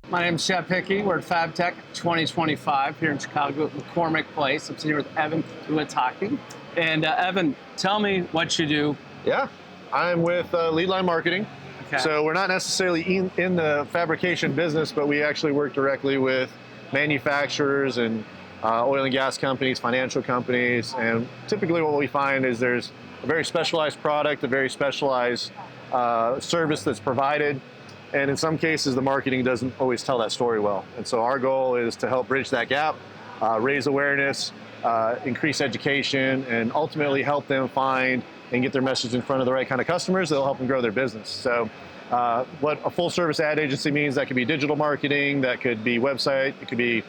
My name's Shep Hickey. We're at FABTECH 2025 here in Chicago at McCormick Place. I'm sitting here with Evan Uyetake. And Evan, tell me what you do. Yeah, I'm with Leadline Marketing. Okay. So we're not necessarily in the fabrication business, but we actually work directly with manufacturers and oil and gas companies, financial companies. And typically what we find is there's a very specialized product, a very specialized service that's provided. And in some cases, the marketing doesn't always tell that story well. And so our goal is to help bridge that gap, raise awareness, increase education, and ultimately help them find and get their message in front of the right kind of customers that'll help them grow their business. So what a full service ad agency means, that could be digital marketing, that could be website, it could be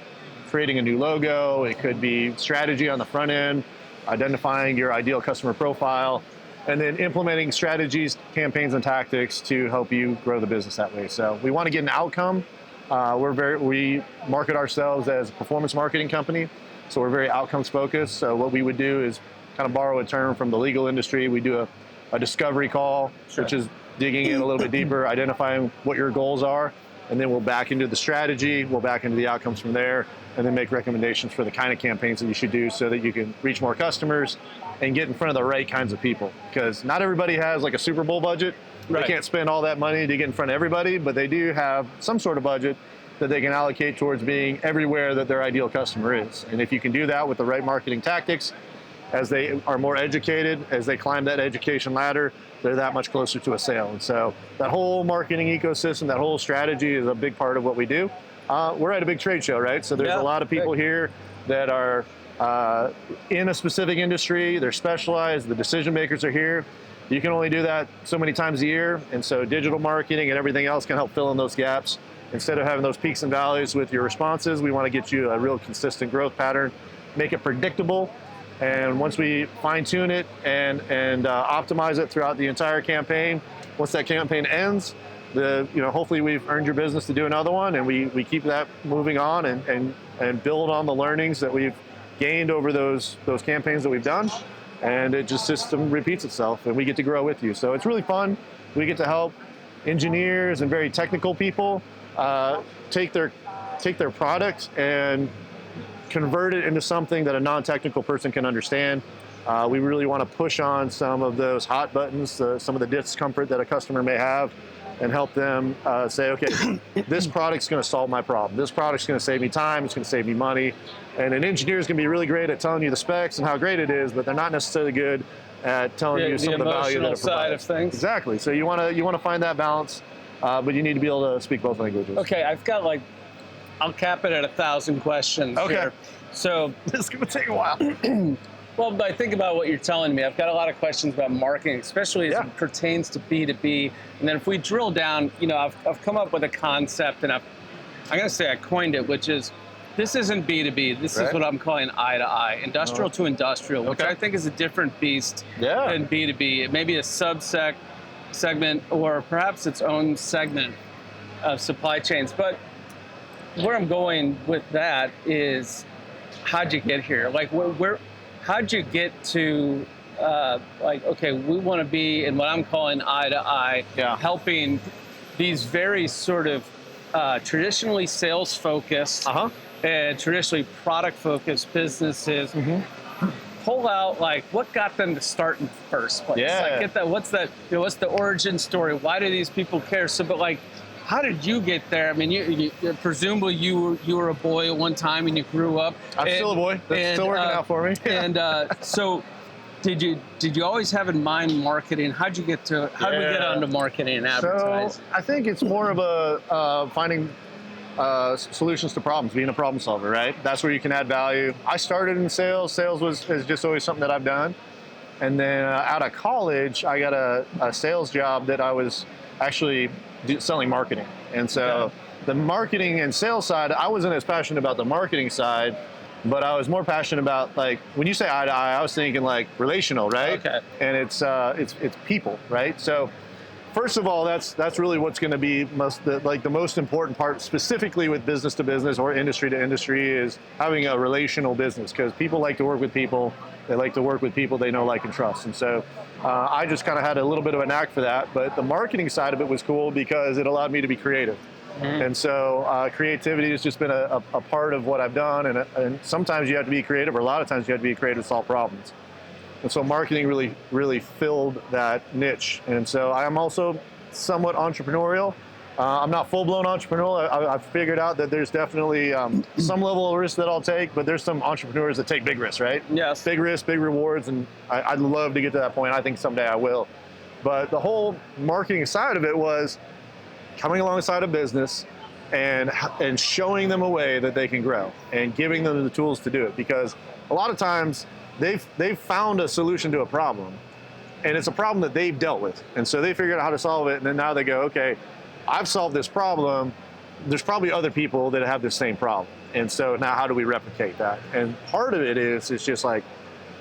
creating a new logo, it could be strategy on the front end, identifying your ideal customer profile, and then implementing strategies, campaigns, and tactics to help you grow the business that way. So we want to get an outcome. We market ourselves as a performance marketing company, so we're very outcomes focused. So what we would do is kind of borrow a term from the legal industry. We do a discovery call, sure, which is digging in a little bit deeper, identifying what your goals are, and then we'll back into the strategy, we'll back into the outcomes from there, and then make recommendations for the kind of campaigns that you should do so that you can reach more customers and get in front of the right kinds of people. Because not everybody has like a Super Bowl budget. Right. They can't spend all that money to get in front of everybody, but they do have some sort of budget that they can allocate towards being everywhere that their ideal customer is. And if you can do that with the right marketing tactics, as they are more educated, as they climb that education ladder, they're that much closer to a sale. And so that whole marketing ecosystem, that whole strategy is a big part of what we do. We're at a big trade show, right? So there's a lot of people here that are in a specific industry, they're specialized, the decision makers are here. You can only do that so many times a year, and so digital marketing and everything else can help fill in those gaps. Instead of having those peaks and valleys with your responses, we want to get you a real consistent growth pattern, make it predictable, and once we fine-tune it and optimize it throughout the entire campaign, once that campaign ends, hopefully we've earned your business to do another one, and we keep that moving on and build on the learnings that we've gained over those campaigns that we've done, and it just system repeats itself, and we get to grow with you. So it's really fun. We get to help engineers and very technical people take their product and convert it into something that a non-technical person can understand. We really want to push on some of those hot buttons, some of the discomfort that a customer may have, and help them say, okay, this product's going to solve my problem. This product's going to save me time. It's going to save me money. And an engineer is going to be really great at telling you the specs and how great it is, but they're not necessarily good at telling you some of the value that it provides. The emotional side of things. Exactly. So you want to find that balance, but you need to be able to speak both languages. Okay, I'll cap it at 1,000 questions. Okay. Here. So this is going to take a while. Well, I think about what you're telling me. I've got a lot of questions about marketing, especially as it pertains to B2B. And then if we drill down, I've come up with a concept, and I'm going to say I coined it, which is this isn't B2B. This is what I'm calling eye to eye, industrial to industrial, which I think is a different beast than B2B. It may be a segment or perhaps its own segment of supply chains. But where I'm going with that is, how'd you get here? Like, how'd you get to, okay, we want to be in what I'm calling eye to eye, helping these very sort of traditionally sales-focused and traditionally product-focused businesses pull out, what got them to start in the first place? Yeah. Get that. What's the origin story? Why do these people care? So, but how did you get there? I mean, you presumably you were a boy at one time and you grew up. I'm still a boy. That's still working out for me. And so, did you always have in mind marketing? How did we get onto marketing and advertising? So I think it's more of a finding solutions to problems, being a problem solver, right? That's where you can add value. I started in sales. Sales is just always something that I've done. And then out of college, I got a sales job that I was actually selling marketing. And so the marketing and sales side, I wasn't as passionate about the marketing side, but I was more passionate about, when you say eye to eye, I was thinking relational, right? Okay. And it's people, right? So first of all, that's really what's going to be the most important part, specifically with business to business or industry to industry, is having a relational business, because people like to work with people. They like to work with people they know, like, and trust. And so I just kind of had a little bit of a knack for that. But the marketing side of it was cool because it allowed me to be creative. And so creativity has just been a part of what I've done. And sometimes you have to be creative, or a lot of times you have to be creative to solve problems. And so marketing really filled that niche. And so I'm also somewhat entrepreneurial. I'm not full-blown entrepreneurial. I've figured out that there's definitely some level of risk that I'll take, but there's some entrepreneurs that take big risks, right? Yes. Big risks, big rewards, and I'd love to get to that point. I think someday I will. But the whole marketing side of it was coming alongside a business and showing them a way that they can grow and giving them the tools to do it. Because a lot of times they've found a solution to a problem, and it's a problem that they've dealt with. And so they figured out how to solve it, and then now they go, okay, I've solved this problem. There's probably other people that have the same problem. And so now how do we replicate that? And part of it is just like,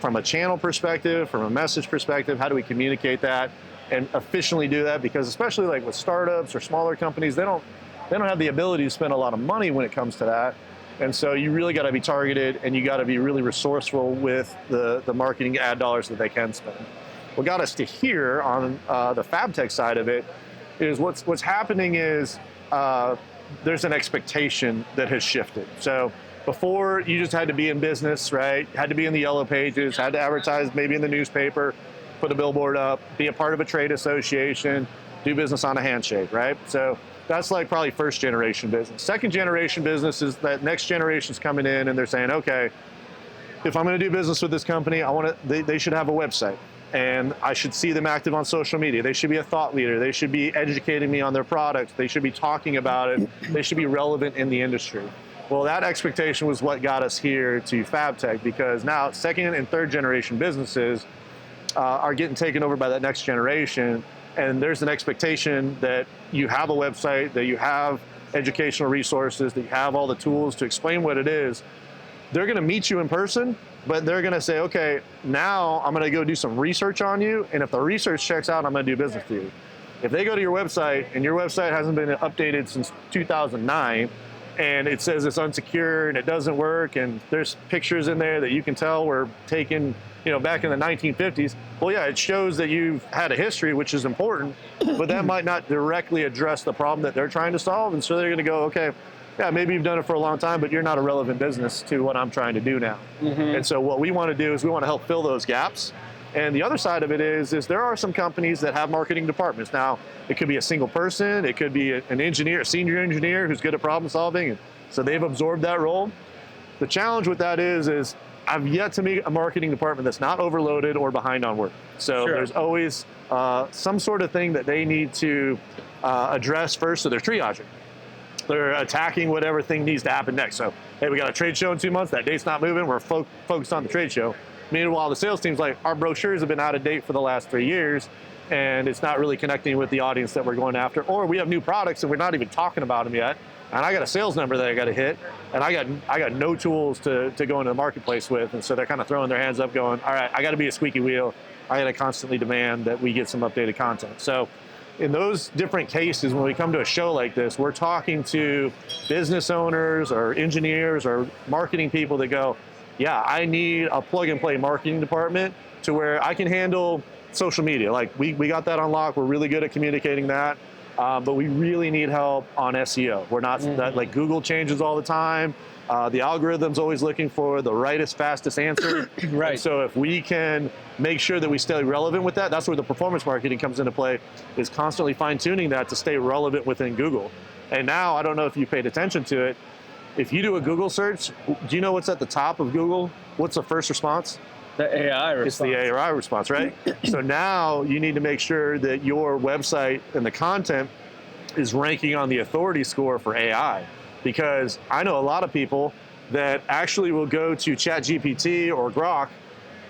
from a channel perspective, from a message perspective, how do we communicate that and efficiently do that? Because especially like with startups or smaller companies, they don't have the ability to spend a lot of money when it comes to that. And so you really got to be targeted, and you got to be really resourceful with the marketing ad dollars that they can spend. What got us to here on the FABTECH side of it is what's happening is there's an expectation that has shifted. So before, you just had to be in business, right? Had to be in the yellow pages, had to advertise maybe in the newspaper, put a billboard up, be a part of a trade association, do business on a handshake, right? So that's like probably first generation business. Second generation business is that next generation's coming in and they're saying, okay, if I'm going to do business with this company, they should have a website. And I should see them active on social media. They should be a thought leader. They should be educating me on their products. They should be talking about it. They should be relevant in the industry. Well, that expectation was what got us here to FABTECH, because now second and third generation businesses are getting taken over by that next generation. And there's an expectation that you have a website, that you have educational resources, that you have all the tools to explain what it is. They're going to meet you in person, but they're going to say, okay, now I'm going to go do some research on you, and if the research checks out, I'm going to do business with you. If they go to your website and your website hasn't been updated since 2009, and it says it's unsecure and it doesn't work, and there's pictures in there that you can tell were taken, back in the 1950s, well, yeah, it shows that you've had a history, which is important, but that might not directly address the problem that they're trying to solve. And so they're going to go, okay, yeah, maybe you've done it for a long time, but you're not a relevant business to what I'm trying to do now. And so what we want to do is we want to help fill those gaps. And the other side of it is there are some companies that have marketing departments. Now, it could be a single person, it could be an engineer, a senior engineer who's good at problem solving, and so they've absorbed that role. The challenge with that is I've yet to meet a marketing department that's not overloaded or behind on work. So there's always some sort of thing that they need to address first, so they're triaging. They're attacking whatever thing needs to happen next. So, hey, we got a trade show in 2 months. That date's not moving. We're focused on the trade show. Meanwhile, the sales team's like, our brochures have been out of date for the last 3 years, and it's not really connecting with the audience that we're going after. Or we have new products and we're not even talking about them yet. And I got a sales number that I got to hit, and I got no tools to go into the marketplace with. And so they're kind of throwing their hands up, going, all right, I got to be a squeaky wheel. I got to constantly demand that we get some updated content. So in those different cases, when we come to a show like this, we're talking to business owners or engineers or marketing people that go, yeah, I need a plug and play marketing department to where I can handle social media. Like we got that on lock. We're really good at communicating that. But we really need help on SEO. We're not that, like, Google changes all the time. The algorithm's always looking for the rightest, fastest answer. Right. And so if we can make sure that we stay relevant with that, that's where the performance marketing comes into play, is constantly fine tuning that to stay relevant within Google. And now, I don't know if you paid attention to it, if you do a Google search, do you know what's at the top of Google? What's the first response? The AI response. It's the AI response, right? So now you need to make sure that your website and the content is ranking on the authority score for AI. Because I know a lot of people that actually will go to ChatGPT or Grok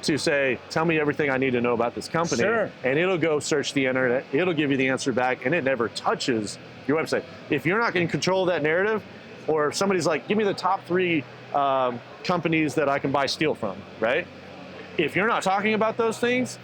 to say, tell me everything I need to know about this company. Sure. And it'll go search the internet, it'll give you the answer back, and it never touches your website. If you're not in control of that narrative, or if somebody's like, give me the top 3 companies that I can buy steel from, right? If you're not talking about those things,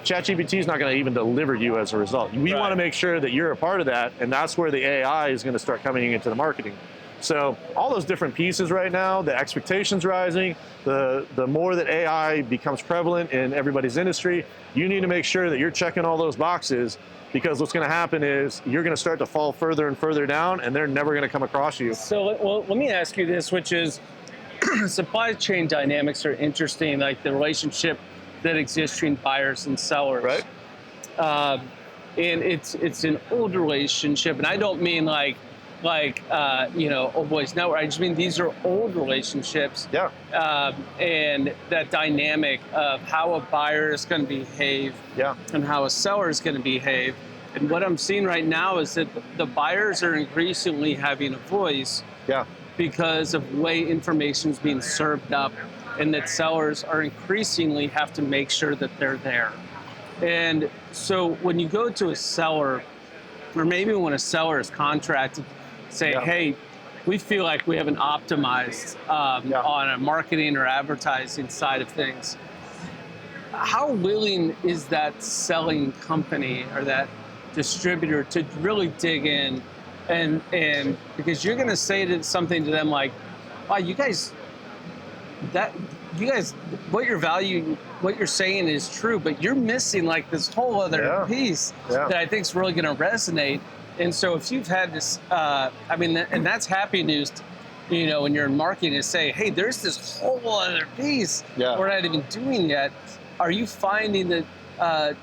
ChatGPT is not going to even deliver you as a result. We want to make sure that you're a part of that, and that's where the AI is going to start coming into the marketing. So all those different pieces right now, the expectations rising, the more that AI becomes prevalent in everybody's industry, you need to make sure that you're checking all those boxes, because what's going to happen is you're going to start to fall further and further down, and they're never going to come across you. So well, let me ask you this, which is supply chain dynamics are interesting, like the relationship that exists between buyers and sellers. Right. And it's an old relationship, and I don't mean like old boys network. I just mean these are old relationships. Yeah. And that dynamic of how a buyer is going to behave, and how a seller is going to behave. And what I'm seeing right now is that the buyers are increasingly having a voice. Yeah. Because of the way information is being served up, and that sellers are increasingly have to make sure that they're there. And so when you go to a seller, or maybe when a seller is contracted, say, hey, we feel like we haven't optimized on a marketing or advertising side of things. How willing is that selling company or that distributor to really dig in? And because you're going to say something to them like, wow, you guys, what you're saying is true, but you're missing like this whole other piece that I think is really going to resonate. And so if you've had this, and that's happy news, when you're in marketing, to say, hey, there's this whole other piece we're not even doing yet. Are you finding that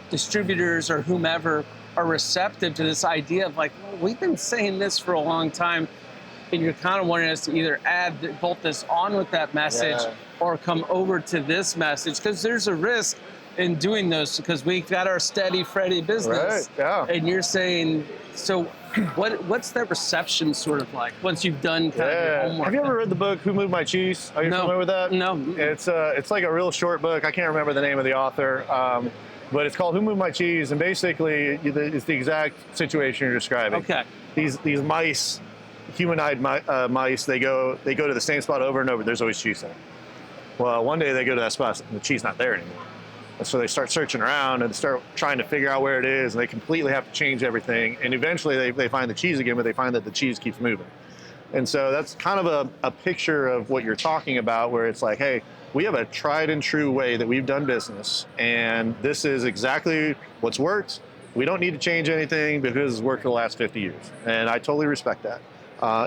distributors or whomever are receptive to this idea of like, well, we've been saying this for a long time, and you're kind of wanting us to either add bolt this on with that message or come over to this message? Because there's a risk in doing those, because we've got our steady Freddy business. And you're saying, so what's that reception sort of like once you've done kind of your homework? Have you ever read the book Who Moved My Cheese? Are you familiar with that? No. It's like a real short book. I can't remember the name of the author. But it's called Who Moved My Cheese, and basically it's the exact situation you're describing. Okay. These mice, humanoid mice, they go to the same spot over and over. There's always cheese there. Well, one day they go to that spot and the cheese not there anymore. And so they start searching around and start trying to figure out where it is, and they completely have to change everything. And eventually they find the cheese again, but they find that the cheese keeps moving. And so that's kind of a picture of what you're talking about, where it's like, hey, we have a tried and true way that we've done business, and this is exactly what's worked. We don't need to change anything because it's worked for the last 50 years. And I totally respect that.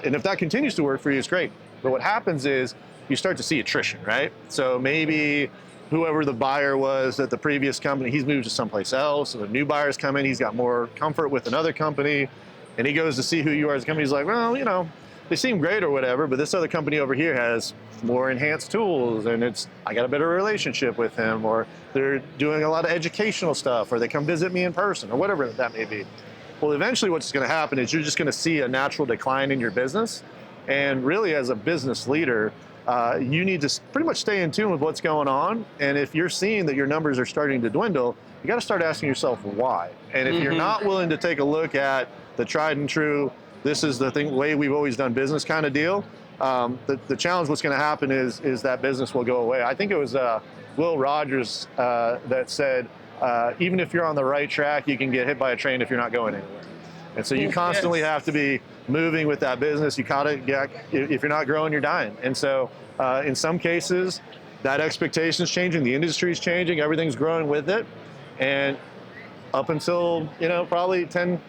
And if that continues to work for you, it's great. But what happens is you start to see attrition, right? So maybe whoever the buyer was at the previous company, he's moved to someplace else, and the new buyer's come in, he's got more comfort with another company, and he goes to see who you are as a company. He's like, well, they seem great or whatever, but this other company over here has more enhanced tools, and I got a better relationship with him, or they're doing a lot of educational stuff, or they come visit me in person, or whatever that may be. Well, eventually what's going to happen is you're just going to see a natural decline in your business. And really, as a business leader, you need to pretty much stay in tune with what's going on. And if you're seeing that your numbers are starting to dwindle, you got to start asking yourself why. And if you're not willing to take a look at the tried and true, this is the way we've always done business kind of deal, the challenge, what's going to happen is that business will go away. I think it was Will Rogers that said, even if you're on the right track, you can get hit by a train if you're not going anywhere. And so you constantly have to be moving with that business. You gotta if you're not growing, you're dying. And so in some cases, that expectation is changing, the industry is changing, everything's growing with it. And up until, probably 10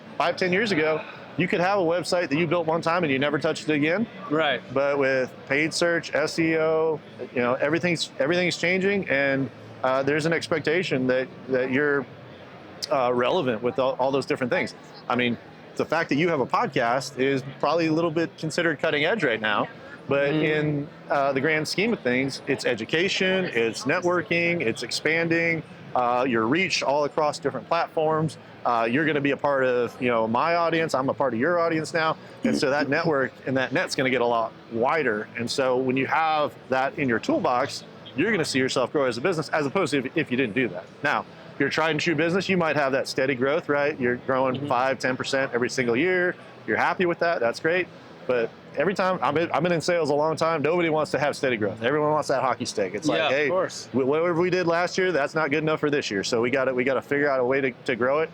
years ago, you could have a website that you built one time and you never touched it again. Right. But with paid search, SEO, everything's changing, and there's an expectation that you're relevant with all those different things. I mean, the fact that you have a podcast is probably a little bit considered cutting edge right now, but in the grand scheme of things, it's education, it's networking, it's expanding your reach all across different platforms. You're going to be a part of, my audience. I'm a part of your audience now. And so that network and that net's going to get a lot wider. And so when you have that in your toolbox, you're going to see yourself grow as a business, as opposed to if you didn't do that. Now, if you're a tried and true business, you might have that steady growth, right? You're growing 5-10% every single year. You're happy with that. That's great. But every time I've been in sales a long time, nobody wants to have steady growth. Everyone wants that hockey stick. It's like, Yeah, hey, of course. whatever we did last year, that's not good enough for this year. So we got to figure out a way to grow it.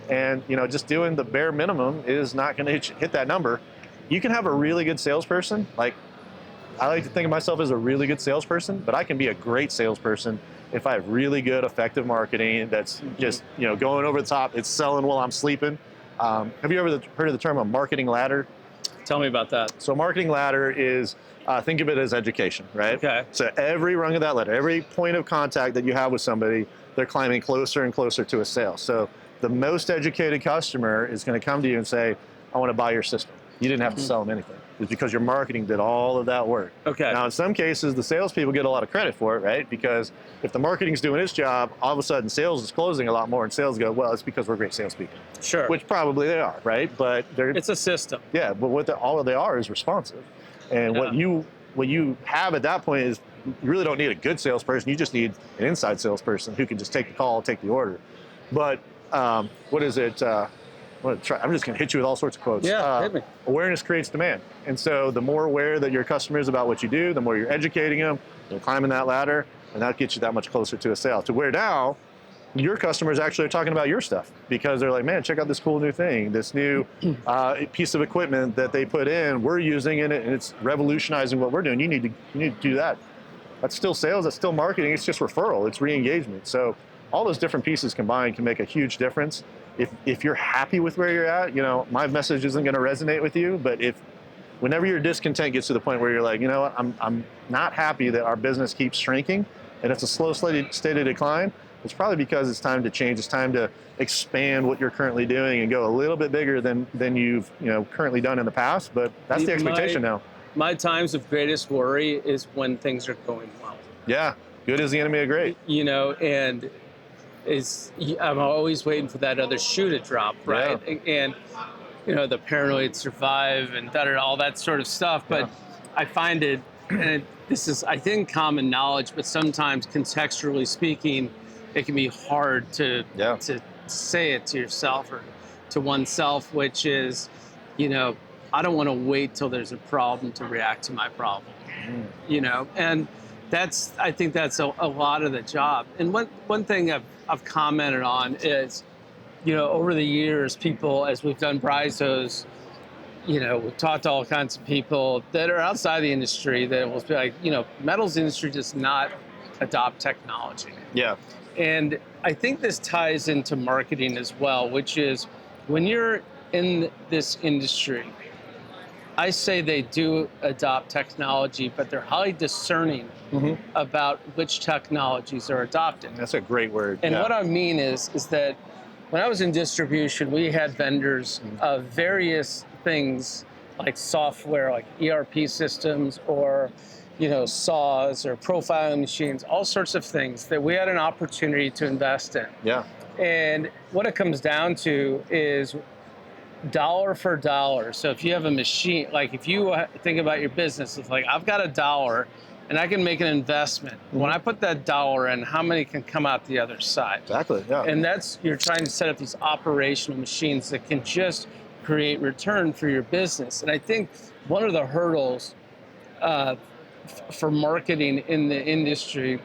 And just doing the bare minimum is not going to hit that number. You can have a really good salesperson. Like, I like to think of myself as a really good salesperson, but I can be a great salesperson if I have really good, effective marketing that's just going over the top. It's selling while I'm sleeping. Have you ever heard of the term a marketing ladder? Tell me about that. So marketing ladder is, think of it as education, right? Okay. So every rung of that ladder, every point of contact that you have with somebody, they're climbing closer and closer to a sale. So the most educated customer is going to come to you and say, I want to buy your system. You didn't have to sell them anything. It's because your marketing did all of that work. Okay. Now, in some cases, the salespeople get a lot of credit for it, right? Because if the marketing's doing its job, all of a sudden sales is closing a lot more, and sales go, well, it's because we're great salespeople. Sure. Which probably they are, right? But it's a system. Yeah, but all they are is responsive. And what you have at that point is you really don't need a good salesperson. You just need an inside salesperson who can just take the call, take the order. But what is it? I'm just going to hit you with all sorts of quotes. Yeah, hit me. Awareness creates demand. And so the more aware that your customer is about what you do, the more you're educating them, they're climbing that ladder, and that gets you that much closer to a sale. To where now, your customers actually are talking about your stuff because they're like, man, check out this cool new thing, this new piece of equipment that they put in. We're using it, and it's revolutionizing what we're doing. You need to do that. That's still sales. That's still marketing. It's just referral. It's re-engagement. So all those different pieces combined can make a huge difference. If you're happy with where you're at, my message isn't going to resonate with you. But whenever your discontent gets to the point where you're like, what, I'm not happy that our business keeps shrinking and it's a slow, steady decline, it's probably because it's time to change. It's time to expand what you're currently doing and go a little bit bigger than you've currently done in the past. But that's the expectation now. My times of greatest worry is when things are going well. Yeah, good is the enemy of great. And I'm always waiting for that other shoe to drop, right? Yeah. And the paranoid survive and all that sort of stuff. But I find it, and this is, I think, common knowledge, but sometimes contextually speaking, it can be hard to say it to yourself or to oneself, which is, I don't want to wait till there's a problem to react to my problem, and I think that's a lot of the job. And one thing I've commented on is, over the years, people, as we've done Bryzos, we've talked to all kinds of people that are outside the industry that will be like, metals industry does not adopt technology. Yeah. And I think this ties into marketing as well, which is when you're in this industry, I say they do adopt technology, but they're highly discerning about which technologies are adopted. That's a great word. And what I mean is that when I was in distribution, we had vendors of various things like software, like ERP systems or saws or profiling machines, all sorts of things that we had an opportunity to invest in. Yeah. And what it comes down to is dollar for dollar. So if you have a machine, like if you think about your business, it's like, I've got $1 and I can make an investment. When I put that dollar in, how many can come out the other side? Exactly, yeah. And you're trying to set up these operational machines that can just create return for your business. And I think one of the hurdles for marketing in the industry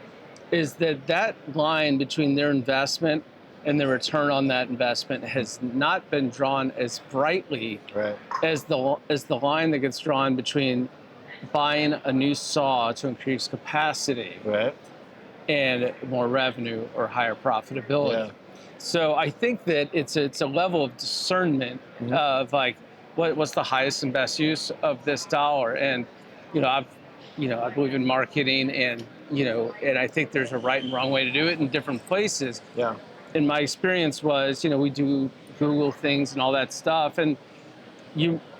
is that line between their investment and the return on that investment has not been drawn as brightly as the line that gets drawn between buying a new saw to increase capacity and more revenue or higher profitability. Yeah. So I think that it's a level of discernment of like what's the highest and best use of this dollar. And I believe in marketing, and and I think there's a right and wrong way to do it in different places. Yeah. And my experience was, we do Google things and all that stuff, and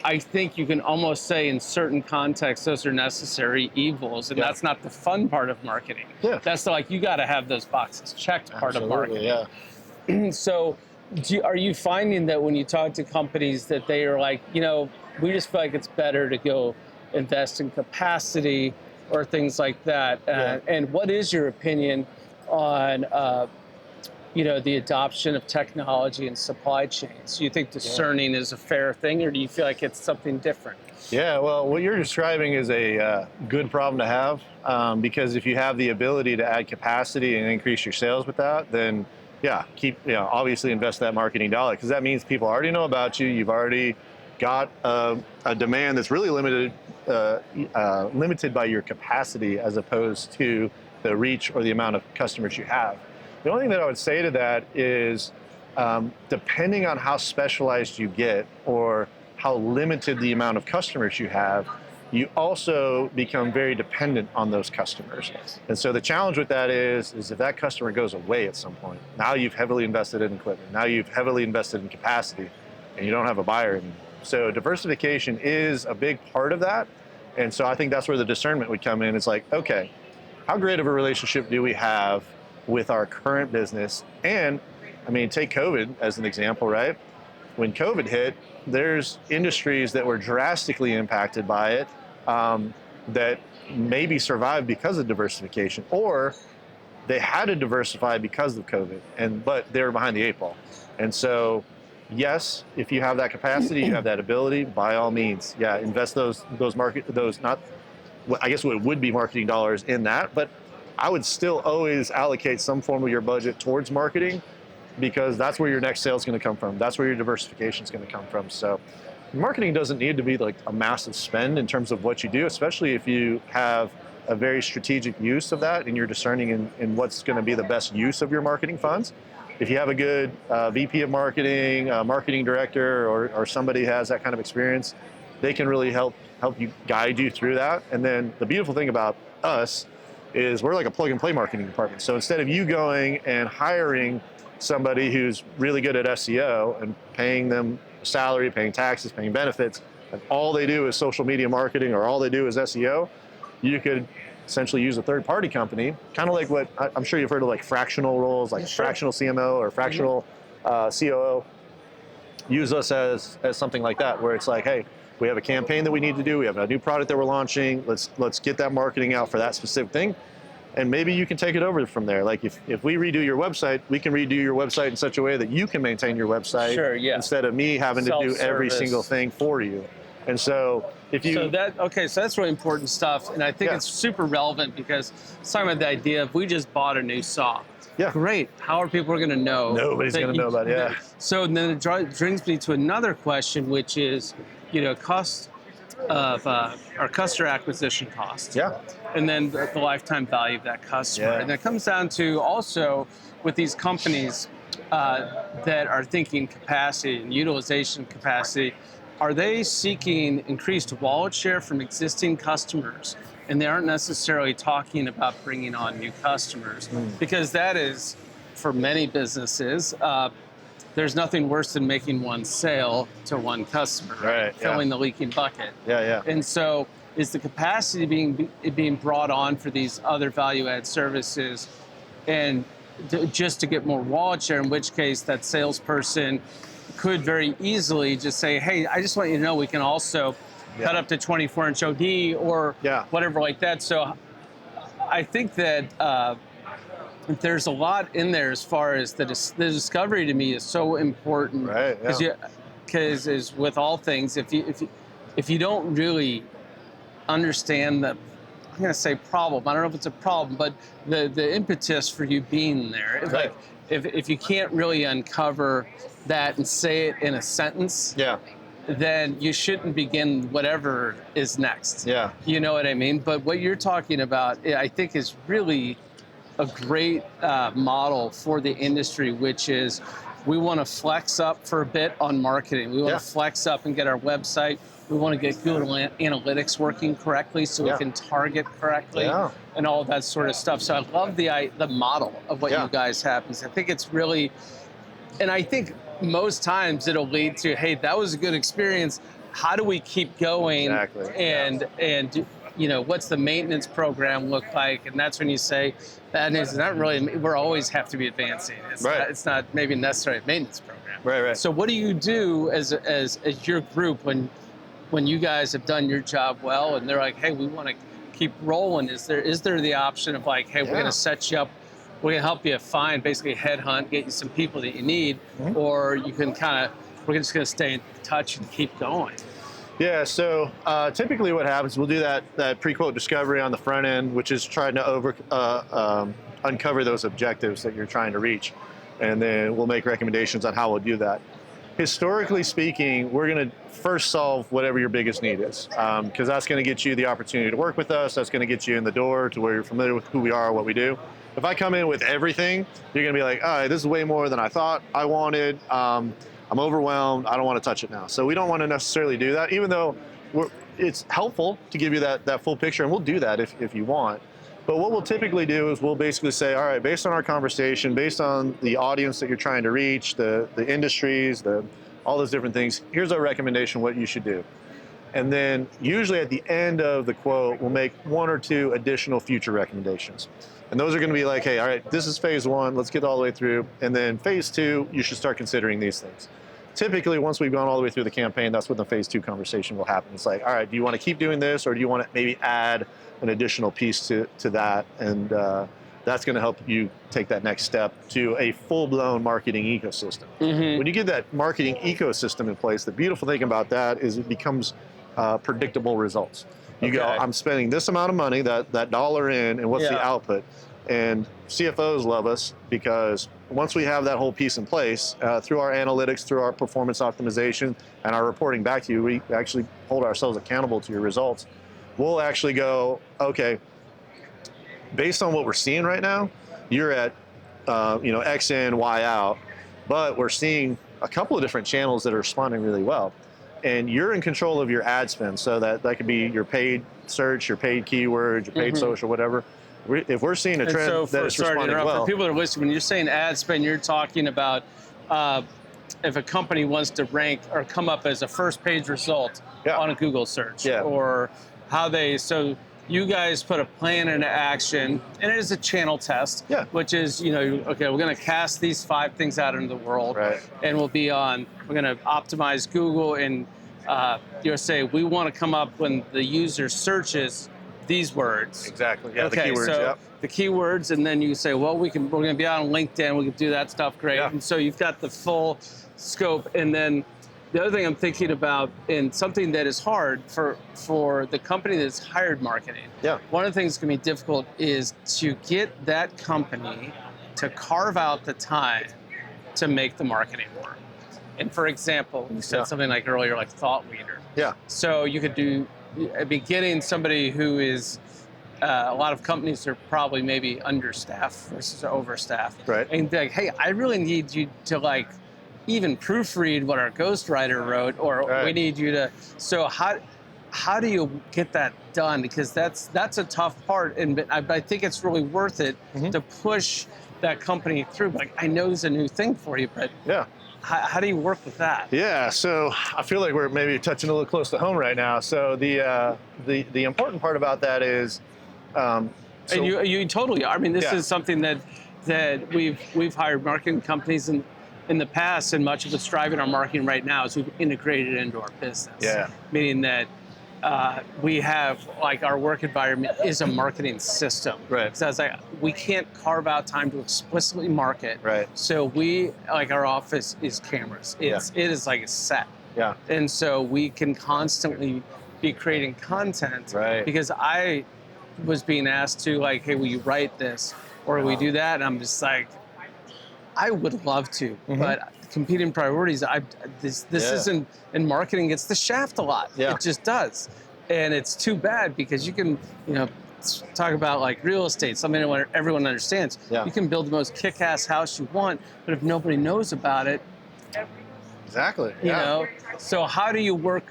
I think you can almost say in certain contexts those are necessary evils, and that's not the fun part of marketing. Yeah. That's you got to have those boxes checked part of marketing. Yeah. So, are you finding that when you talk to companies that they are like, we just feel like it's better to go invest in capacity or things like that? And what is your opinion on the adoption of technology and supply chains. Do you think discerning is a fair thing, or do you feel like it's something different? Yeah, well, what you're describing is a good problem to have, because if you have the ability to add capacity and increase your sales with that, then obviously invest that marketing dollar, because that means people already know about you. You've already got a demand that's really limited by your capacity as opposed to the reach or the amount of customers you have. The only thing that I would say to that is, depending on how specialized you get or how limited the amount of customers you have, you also become very dependent on those customers. And so the challenge with that is if that customer goes away at some point, now you've heavily invested in equipment, now you've heavily invested in capacity, and you don't have a buyer anymore. So diversification is a big part of that. And so I think that's where the discernment would come in. It's like, okay, how great of a relationship do we have with our current business? And I mean, take COVID as an example, right? When COVID hit, there's industries that were drastically impacted by it, that maybe survived because of diversification, or they had to diversify because of COVID, but they were behind the 8 ball. And so, yes, if you have that capacity, you have that ability, by all means, invest I guess what would be marketing dollars in that, but I would still always allocate some form of your budget towards marketing, because that's where your next sale is going to come from. That's where your diversification is going to come from. So marketing doesn't need to be like a massive spend in terms of what you do, especially if you have a very strategic use of that and you're discerning in what's going to be the best use of your marketing funds. If you have a good VP of marketing, marketing director, or somebody has that kind of experience, they can really help you, guide you through that. And then the beautiful thing about us is we're like a plug and play marketing department. So instead of you going and hiring somebody who's really good at SEO and paying them salary, paying taxes, paying benefits, and all they do is social media marketing, or all they do is SEO, you could essentially use a third-party company, kind of like what I'm sure you've heard of, like fractional roles, like fractional CMO or fractional COO. Use us as something like that, where it's like, hey, we have a campaign that we need to do, we have a new product that we're launching, let's get that marketing out for that specific thing. And maybe you can take it over from there. Like if we redo your website, we can redo your website in such a way that you can maintain your website, instead of me having to do every single thing for you. And so so that's really important stuff. And I think it's super relevant, because it's talking about the idea of, we just bought a new saw. Yeah. Great. How are people going to know? Nobody's going to know about it. Yeah. So then it brings me to another question, which is, cost of our customer acquisition cost. Yeah. And then the lifetime value of that customer. Yeah. And it comes down to also with these companies that are thinking capacity and utilization capacity, are they seeking increased wallet share from existing customers? And they aren't necessarily talking about bringing on new customers, because that is, for many businesses, there's nothing worse than making one sale to one customer, filling the leaking bucket. And so, is the capacity being brought on for these other value-add services, and just to get more wallet share? In which case, that salesperson could very easily just say, "Hey, I just want you to know we can also cut up to 24-inch OD or whatever like that." So, I think that there's a lot in there as far as the discovery. To me is so important, because as with all things, if you don't really understand the, I'm going to say problem, I don't know if it's a problem, but the impetus for you being there, like if you can't really uncover that and say it in a sentence, then you shouldn't begin whatever is next. You know what I mean? But what you're talking about, I think, is really a great model for the industry, which is, we want to flex up for a bit on marketing. We want to flex up and get our website. We want to get Google Analytics working correctly, so we can target correctly and all that sort of stuff. So I love the model of what you guys have, because I think it's really, and I think most times it'll lead to, hey, that was a good experience. How do we keep going? And what's the maintenance program look like? And that's when you say, that is not really, we always have to be advancing. It's not maybe necessarily a maintenance program. So what do you do as your group when you guys have done your job well, and they're like, hey, we want to keep rolling? Is there the option of like, hey, we're going to set you up we can help you find, basically headhunt, get you some people that you need, or you can we're just going to stay in touch and keep going. Yeah, so typically what happens, we'll do that pre-quote discovery on the front end, which is trying to uncover those objectives that you're trying to reach. And then we'll make recommendations on how we'll do that. Historically speaking, we're going to first solve whatever your biggest need is, because that's going to get you the opportunity to work with us. That's going to get you in the door to where you're familiar with who we are, what we do. If I come in with everything, you're going to be like, all right, this is way more than I thought I wanted. I'm overwhelmed. I don't want to touch it now. So we don't want to necessarily do that, even though it's helpful to give you that full picture, and we'll do that if you want. But what we'll typically do is we'll basically say, all right, based on our conversation, based on the audience that you're trying to reach, the industries, all those different things, here's our recommendation, what you should do. And then usually at the end of the quote, we'll make 1 or 2 additional future recommendations. And those are going to be like, hey, all right, this is phase 1, let's get all the way through. And then phase 2, you should start considering these things. Typically, once we've gone all the way through the campaign, that's when the phase 2 conversation will happen. It's like, all right, do you want to keep doing this, or do you want to maybe add an additional piece to that? And that's going to help you take that next step to a full-blown marketing ecosystem. When you get that marketing ecosystem in place, the beautiful thing about that is it becomes predictable results. You go, I'm spending this amount of money, that dollar in, and what's the output? And CFOs love us because once we have that whole piece in place, through our analytics, through our performance optimization, and our reporting back to you, we actually hold ourselves accountable to your results. We'll actually go, okay, based on what we're seeing right now, you're at X in, Y out, but we're seeing a couple of different channels that are responding really well. And you're in control of your ad spend, so that could be your paid search, your paid keywords, your paid social, whatever. If we're seeing a trend that is responding well. For people that are listening, when you're saying ad spend, you're talking about if a company wants to rank or come up as a first page result on a Google search, or how so you guys put a plan into action, and it is a channel test, which is, okay, we're going to cast these 5 things out into the world, and we're going to optimize Google, and say we want to come up when the user searches these words. Exactly. Yeah. Okay, the keywords. So the keywords, and then you say, well, we're going to be on LinkedIn. We can do that stuff. Great. And so you've got the full scope. And then the other thing I'm thinking about, and something that is hard for the company that's hired marketing. One of the things that's going to be difficult is to get that company to carve out the time to make the marketing work. And for example, you said something like earlier, like thought leader. So you could be getting somebody who is, a lot of companies are probably maybe understaffed versus overstaffed. And like, hey, I really need you to even proofread what our ghostwriter wrote, or we need you to, so how do you get that done? Because that's a tough part, and I think it's really worth it to push that company through. Like, I know this is a new thing for you, but how do you work with that? Yeah, so I feel like we're maybe touching a little close to home right now. So the important part about that is, and you totally are. I mean, this is something that we've hired marketing companies in the past, and much of what's driving our marketing right now is we've integrated it into our business. Meaning that we have, our work environment is a marketing system. So it's we can't carve out time to explicitly market. So our office is cameras. It is like a set. And so we can constantly be creating content because I was being asked to hey, will you write this, or will we do that? And I'm just like, I would love to, but competing priorities, this isn't, in marketing, gets the shaft a lot. It just does. And it's too bad, because you can, talk about real estate, something that everyone understands. You can build the most kick-ass house you want, but if nobody knows about it, you know? So how do you work,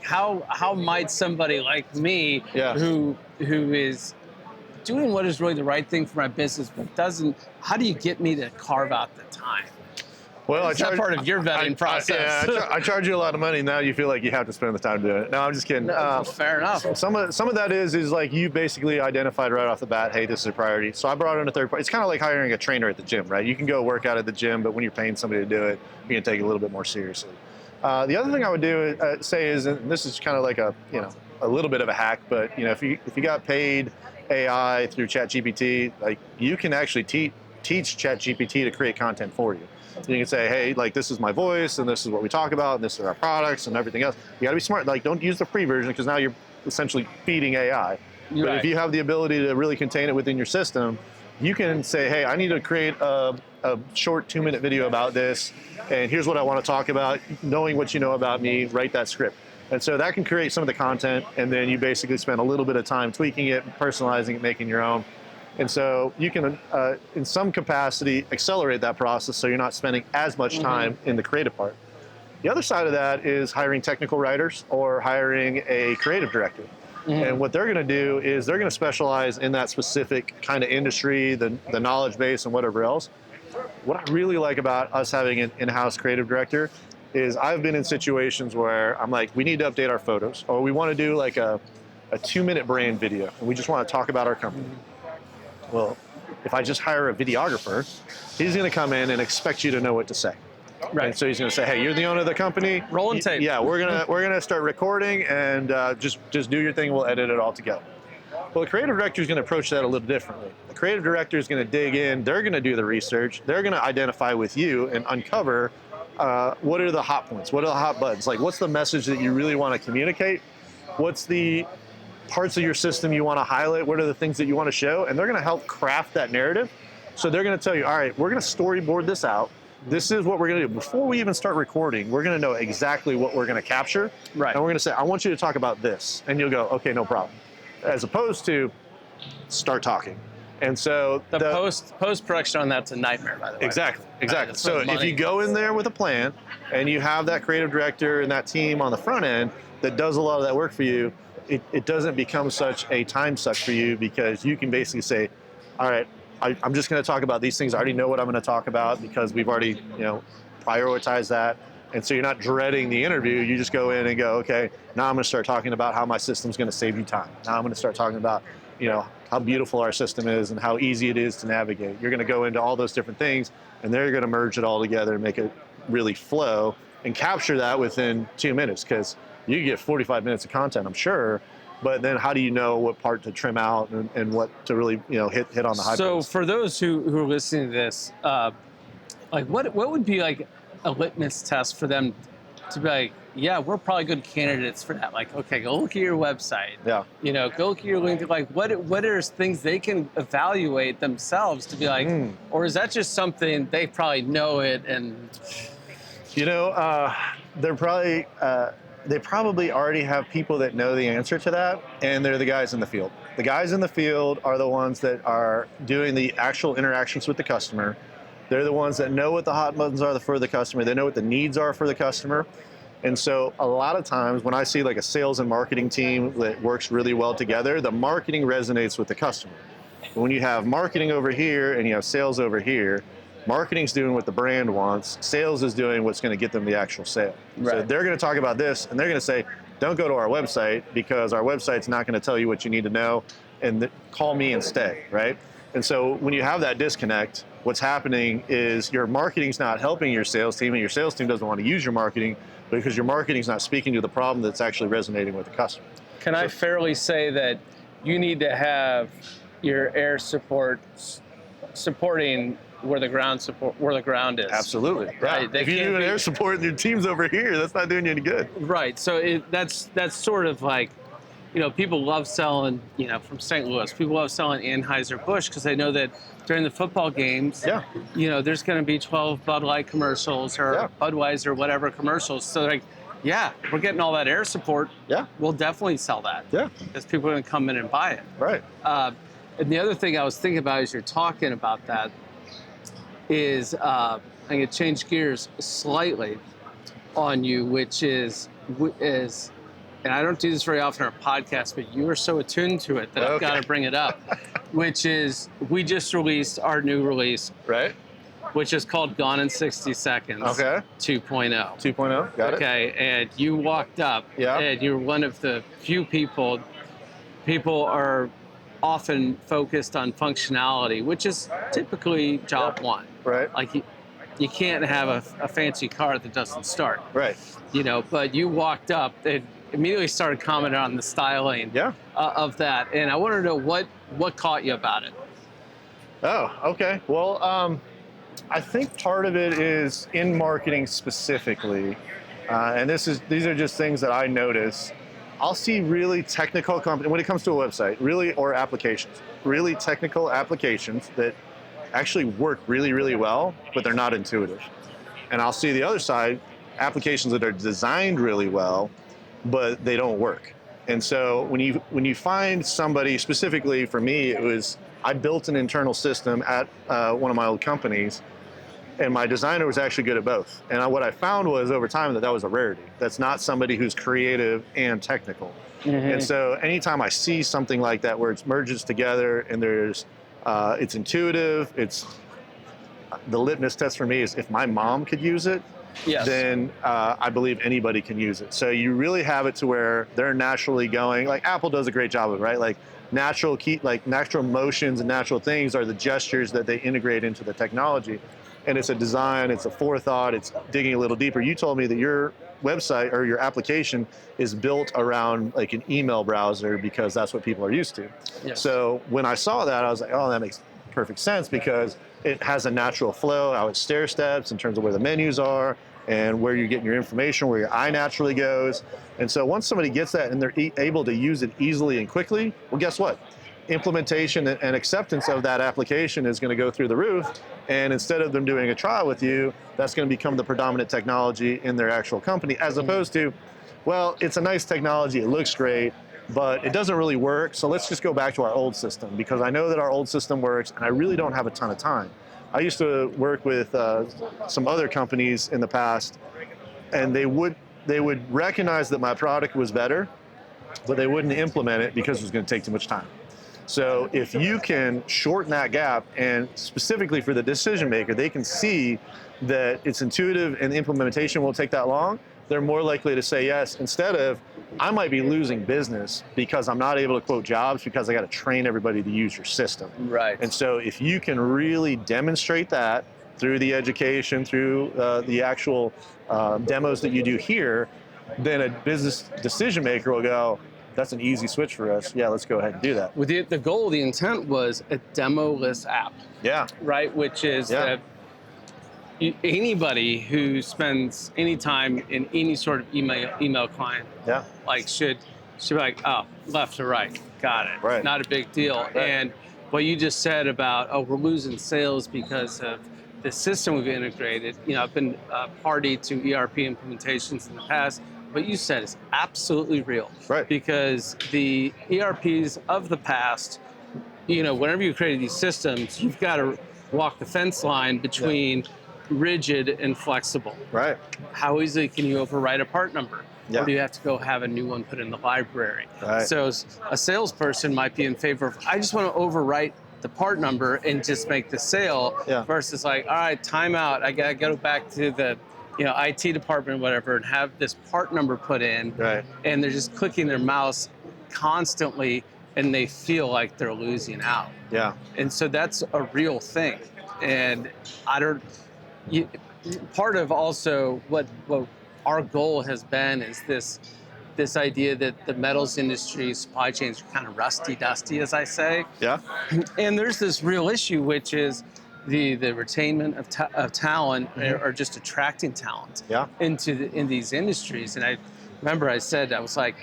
how might somebody like me who is doing what is really the right thing for my business, but how do you get me to carve out the time? Well, it's not part of your vetting process. I charge you a lot of money. Now you feel like you have to spend the time doing it. No, I'm just kidding. Fair enough. Some of that is you basically identified right off the bat, hey, this is a priority. So I brought in a third party. It's kind of like hiring a trainer at the gym, right? You can go work out at the gym, but when you're paying somebody to do it, you can take it a little bit more seriously. The other thing I would say is, and this is kind of like a little bit of a hack, but if you got paid AI through ChatGPT, you can actually teach ChatGPT to create content for you. So you can say, hey, like this is my voice, and this is what we talk about, and this are our products, and everything else. You got to be smart. Like, don't use the free version because now you're essentially feeding AI. But if you have the ability to really contain it within your system, you can say, hey, I need to create a short 2-minute video about this, and here's what I want to talk about. Knowing what you know about me, write that script. And so that can create some of the content, and then you basically spend a little bit of time tweaking it, personalizing it, making your own. And so you can, in some capacity, accelerate that process so you're not spending as much time in the creative part. The other side of that is hiring technical writers or hiring a creative director. And what they're going to do is they're going to specialize in that specific kind of industry, the knowledge base, and whatever else. What I really like about us having an in-house creative director is I've been in situations where I'm like, we need to update our photos, or we want to do like a 2-minute brand video, and we just want to talk about our company. Well, if I just hire a videographer, he's going to come in and expect you to know what to say. Right. And so he's going to say, hey, you're the owner of the company. Rolling tape. Yeah, we're gonna start recording, and just do your thing. We'll edit it all together. Well, the creative director is going to approach that a little differently. The creative director is going to dig in. They're going to do the research. They're going to identify with you and uncover what are the hot points, what are the hot buttons, like what's the message that you really want to communicate, what's the parts of your system you want to highlight, what are the things that you want to show, and they're going to help craft that narrative. So they're going to tell you, all right, we're going to storyboard this out. This is what we're going to do. Before we even start recording, we're going to know exactly what we're going to capture. Right. And we're going to say, I want you to talk about this. And you'll go, okay, no problem. As opposed to start talking. And so the post-production on that's a nightmare, by the way. Exactly. So if you go in there with a plan and you have that creative director and that team on the front end that does a lot of that work for you, it doesn't become such a time suck for you, because you can basically say, all right, I'm just going to talk about these things. I already know what I'm going to talk about because we've already, prioritized that. And so you're not dreading the interview. You just go in and go, okay, now I'm going to start talking about how my system's going to save you time. Now I'm going to start talking about, how beautiful our system is and how easy it is to navigate. You're going to go into all those different things, and they're going to merge it all together and make it really flow and capture that within 2 minutes, because you can get 45 minutes of content, I'm sure. But then how do you know what part to trim out and what to really, hit on the high So points? for those who are listening to this, like what would be like a litmus test for them to be like, yeah, we're probably good candidates for that. Like, okay, go look at your website. Yeah. Go look at your LinkedIn. Like, what are things they can evaluate themselves to be like, or is that just something they probably know it and? They're probably. They probably already have people that know the answer to that, and they're the guys in the field. The guys in the field are the ones that are doing the actual interactions with the customer. They're the ones that know what the hot buttons are for the customer. They know what the needs are for the customer. And so a lot of times when I see like a sales and marketing team that works really well together, the marketing resonates with the customer. When you have marketing over here and you have sales over here, marketing's doing what the brand wants. Sales is doing what's going to get them the actual sale. Right. So they're going to talk about this, and they're going to say, don't go to our website because our website's not going to tell you what you need to know, and call me and stay, right? And so when you have that disconnect, what's happening is your marketing's not helping your sales team, and your sales team doesn't want to use your marketing because your marketing's not speaking to the problem that's actually resonating with the customer. Can I fairly say that you need to have your air support supporting where the ground is? Absolutely. Right. Yeah. If you do an air support and your team's over here, that's not doing you any good. Right. So that's sort of like, people love selling, from St. Louis. People love selling Anheuser-Busch because they know that during the football games, there's going to be 12 Bud Light commercials or Budweiser, whatever commercials. So like, we're getting all that air support. Yeah. We'll definitely sell that. Yeah. Because people are going to come in and buy it. Right. And the other thing I was thinking about as you're talking about that is I'm going to change gears slightly on you, which is, and I don't do this very often on a podcast, but you are so attuned to it that I've got to bring it up, which is we just released our new release, right? Which is called Gone in 60 Seconds 2.0. 2.0, got it. Okay, and you walked up, and you're one of the few people are often focused on functionality, which is typically job one. Right. Like you can't have a fancy car that doesn't start. Right. But you walked up and immediately started commenting on the styling of that. And I want to know what caught you about it. Oh, okay. Well, I think part of it is in marketing specifically, and these are just things that I notice. I'll see really technical companies when it comes to a website, or applications, really technical applications that actually work really, really well, but they're not intuitive. And I'll see the other side, applications that are designed really well, but they don't work. And so when you find somebody, specifically for me, I built an internal system at one of my old companies, and my designer was actually good at both. And what I found was over time that was a rarity. That's not somebody who's creative and technical. Mm-hmm. And so anytime I see something like that where it merges together and it's intuitive, the litmus test for me is if my mom could use it, yes, then I believe anybody can use it. So you really have it to where they're naturally going, like Apple does a great job of it, right? Like natural motions and natural things are the gestures that they integrate into the technology. And it's a design, it's a forethought, it's digging a little deeper. You told me that your website or your application is built around like an email browser because that's what people are used to. Yes. So when I saw that, I was like, oh, that makes perfect sense because it has a natural flow, how it stair steps in terms of where the menus are and where you're getting your information, where your eye naturally goes. And so once somebody gets that and they're able to use it easily and quickly, well, guess what? Implementation and acceptance of that application is going to go through the roof. And instead of them doing a trial with you, that's going to become the predominant technology in their actual company, as opposed to, well, it's a nice technology, it looks great, but it doesn't really work. So let's just go back to our old system because I know that our old system works and I really don't have a ton of time. I used to work with some other companies in the past, and they would recognize that my product was better, but they wouldn't implement it because it was going to take too much time. So if you can shorten that gap, and specifically for the decision maker, they can see that it's intuitive and the implementation won't take that long, they're more likely to say yes, instead of, I might be losing business because I'm not able to quote jobs because I got to train everybody to use your system. Right. And so if you can really demonstrate that through the education, through the actual demos that you do here, then a business decision maker will go, that's an easy switch for us. Yeah, let's go ahead and do that. With the goal, the intent was a demo-less app. Yeah. Right, which is that anybody who spends any time in any sort of email client, should be like, oh, left to right, got it. Right. Not a big deal. Right. And what you just said about, oh, we're losing sales because of the system we've integrated. I've been party to ERP implementations in the past. What you said is absolutely real. Right. Because the ERPs of the past, whenever you created these systems, you've got to walk the fence line between rigid and flexible. Right. How easily can you overwrite a part number? Yeah. Or do you have to go have a new one put in the library? Right. So a salesperson might be in favor of, I just want to overwrite the part number and just make the sale versus like, all right, time out. I got to go back to the IT department, whatever, and have this part number put in, right? And they're just clicking their mouse constantly, and they feel like they're losing out. Yeah. And so that's a real thing. And part of also what our goal has been is this idea that the metals industry supply chains are kind of rusty, dusty, as I say. Yeah. And there's this real issue, which is the retainment of talent, or just attracting talent in these industries. And I remember I said, I was like,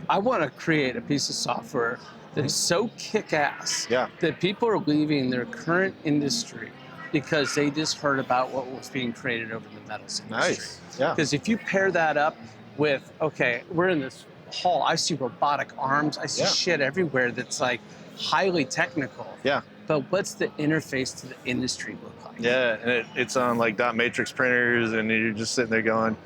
I want to create a piece of software that is so kick-ass that people are leaving their current industry because they just heard about what was being created over the metals industry. Nice. Yeah. Because if you pair that up with, okay, we're in this hall, I see robotic arms, I see shit everywhere that's like highly technical. Yeah. But what's the interface to the industry look like? Yeah, and it's on like dot matrix printers, and you're just sitting there going,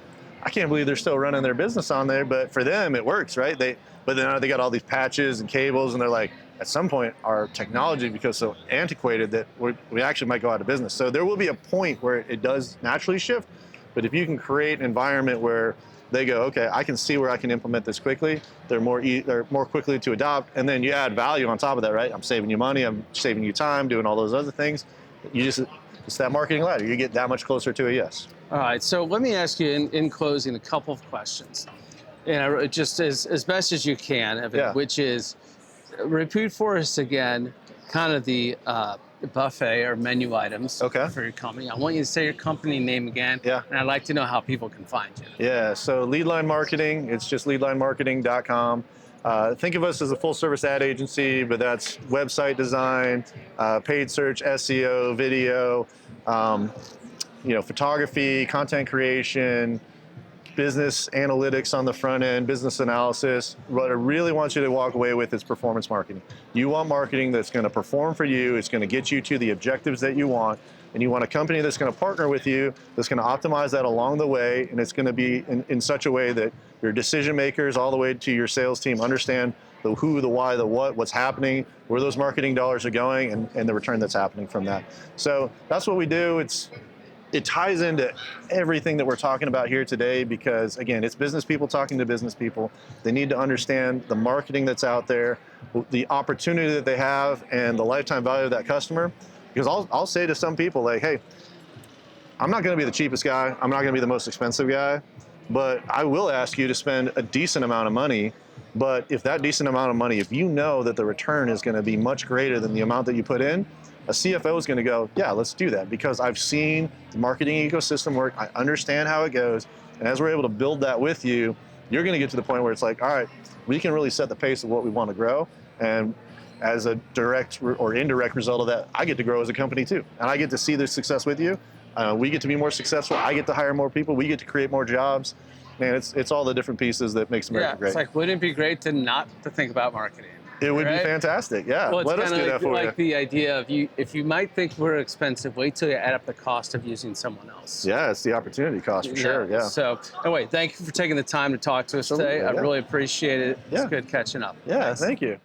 I can't believe they're still running their business on there, but for them it works, right? But then they got all these patches and cables, and they're like, at some point our technology becomes so antiquated that we actually might go out of business. So there will be a point where it does naturally shift, but if you can create an environment where they go, okay, I can see where I can implement this quickly. They're more quickly to adopt, and then you add value on top of that, right? I'm saving you money, I'm saving you time, doing all those other things. It's that marketing ladder. You get that much closer to a yes. All right, so let me ask you in closing a couple of questions, and just as best as you can, Evan, which is, repeat for us again kind of the buffet or menu items Okay. for your company. I want you to say your company name again. Yeah. And I'd like to know how people can find you. Yeah, so Leadline Marketing, it's just leadlinemarketing.com. Think of us as a full service ad agency, but that's website design, paid search, SEO, video, photography, content creation, business analytics on the front end, business analysis. What I really want you to walk away with is performance marketing. You want marketing that's going to perform for you, it's going to get you to the objectives that you want, and you want a company that's going to partner with you, that's going to optimize that along the way, and it's going to be in such a way that your decision makers all the way to your sales team understand the who, the why, the what, what's happening, where those marketing dollars are going, and the return that's happening from that. So that's what we do. It ties into everything that we're talking about here today because, again, it's business people talking to business people. They need to understand the marketing that's out there, the opportunity that they have, and the lifetime value of that customer. Because I'll say to some people, like, hey, I'm not going to be the cheapest guy. I'm not going to be the most expensive guy. But I will ask you to spend a decent amount of money. But if that decent amount of money, if you know that the return is going to be much greater than the amount that you put in, a CFO is going to go, yeah, let's do that because I've seen the marketing ecosystem work. I understand how it goes. And as we're able to build that with you, you're going to get to the point where it's like, all right, we can really set the pace of what we want to grow. And as a direct or indirect result of that, I get to grow as a company too. And I get to see the success with you. We get to be more successful. I get to hire more people. We get to create more jobs. Man, it's all the different pieces that makes America great. It's like, wouldn't it be great to not to think about marketing? It would right? be fantastic, yeah. Well, Let us do that for like you. the idea of if you might think we're expensive, wait till you add up the cost of using someone else. Yeah, it's the opportunity cost for sure, yeah. So, anyway, thank you for taking the time to talk to us today. I really appreciate it. It's good catching up. Yeah, Thanks. thank you.